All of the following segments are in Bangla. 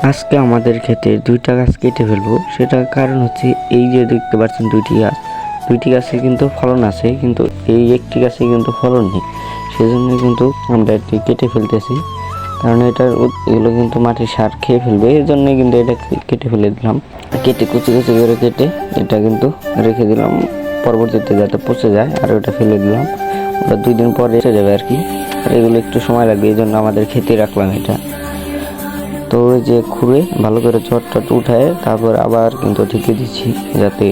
আজকে আমাদের ক্ষেতে 2টা গাছ কেটে ফেলবো। সেটার কারণ হচ্ছে এই যে দেখতে পাচ্ছেন দুইটি গাছে কিন্তু ফলন আছে, কিন্তু এই একটি গাছে কিন্তু ফলন নেই। সেজন্য কিন্তু আমরা এটি কেটে ফেলতেছি, কারণ এগুলো কিন্তু মাটির সার খেয়ে ফেলবে। এর জন্যই কিন্তু এটা কেটে ফেলে দিলাম। কেটে কুচি কুচি করে কেটে এটা কিন্তু রেখে দিলাম, পরবর্তীতে যাতে পচে যায়। আর ওটা ফেলে দিলাম, ওটা 2 দিন পরে এসে যাবে আর কি। আর এগুলো একটু সময় লাগবে, এই জন্য আমাদের খেতে রাখলাম এটা। তো ওই যে খুঁড়ে ভালো করে চটটা উঠায় তারপর আবার কিন্তু ঢেকে দিচ্ছি, যাতে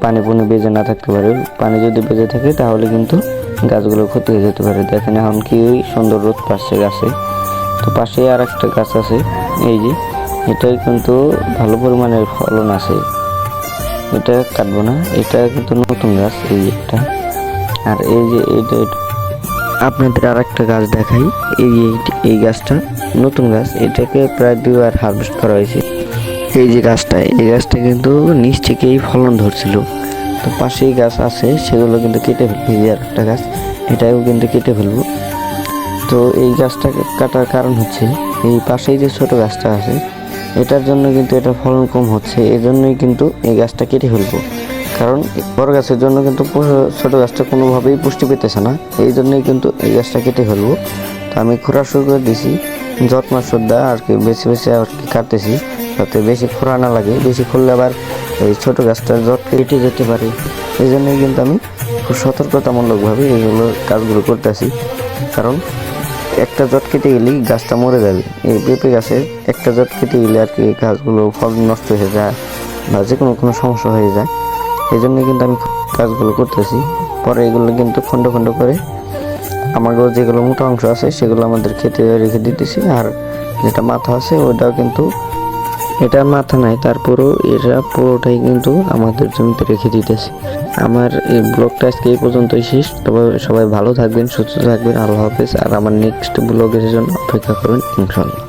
পানি বেজে না থাকতে পারে। পানি যদি বেজে থাকে তাহলে কিন্তু গাছগুলো ক্ষতি হয়ে যেতে পারে। দেখেন এখন কি সুন্দর রোদ পাচ্ছে গাছে। তো পাশে আর একটা গাছ আছে, এই যে এটাই কিন্তু ভালো পরিমাণের ফলন আছে। এটা কাটবো না, এটা কিন্তু নতুন গাছ এই একটা। আর এই যে এটা আপনাদের আর একটা গাছ দেখাই, এই গাছটা নতুন গাছ, এটাকে প্রায় 2 বার হারভেস্ট করা হয়েছে। এই যে এই গাছটা কিন্তু নিচ থেকেই ফলন ধরছিল। তো পাশেই গাছ আছে, সেগুলো কিন্তু কেটে ফেলবো। এই যে আর একটা গাছ, এটাও কিন্তু কেটে ফেলবো। তো এই গাছটা কাটার কারণ হচ্ছে এই পাশেই যে ছোট গাছটা আছে, এটার জন্য কিন্তু এটা ফলন কম হচ্ছে। এই জন্যই কিন্তু এই গাছটা কেটে ফেলবো, কারণ বড় গাছের জন্য কিন্তু ছোট গাছটা কোনোভাবেই পুষ্টি পেতেছে না। এই জন্যই কিন্তু এই গাছটা কেটে ফেলবো। তো আমি খোঁড়া শুরু করে দিয়েছি, যত্ন শ্রদ্ধা আর কি বেছে বেছে আর কি কাটতেছি, যাতে বেশি খোঁড়া না লাগে। বেশি খুললে আবার এই ছোট গাছটা জট কেটে যেতে পারে। এই জন্যই কিন্তু আমি খুব সতর্কতামূলকভাবে এইগুলো কাজগুলো করতেছি, কারণ একটা জট কেটে গেলেই গাছটা মরে যাবে। এই পেঁপে গাছের একটা জট কেটে গেলে আর কি গাছগুলো ফল নষ্ট হয়ে যায় বা যে কোনো সমস্যা হয়ে যায়। এই জন্য কিন্তু আমি কাজগুলো করতেছি। পরে এগুলো কিন্তু খণ্ড খণ্ড করে আমাদের যেগুলো মোটা অংশ আছে সেগুলো আমাদের খেতে রেখে দিতেছি। আর যেটা মাথা আছে ওটাও কিন্তু, এটা মাথা নাই তারপরও এরা পুরোটাই কিন্তু আমাদের জমিতে রেখে দিতেছে। আমার এই ব্লগটা আজকে এই পর্যন্তই শেষ। তবে সবাই ভালো থাকবেন, সুস্থ থাকবেন, আল্লাহ হাফেজ। আর আমার নেক্সট ব্লগের জন্য অপেক্ষা করুন, ইনশাআল্লাহ।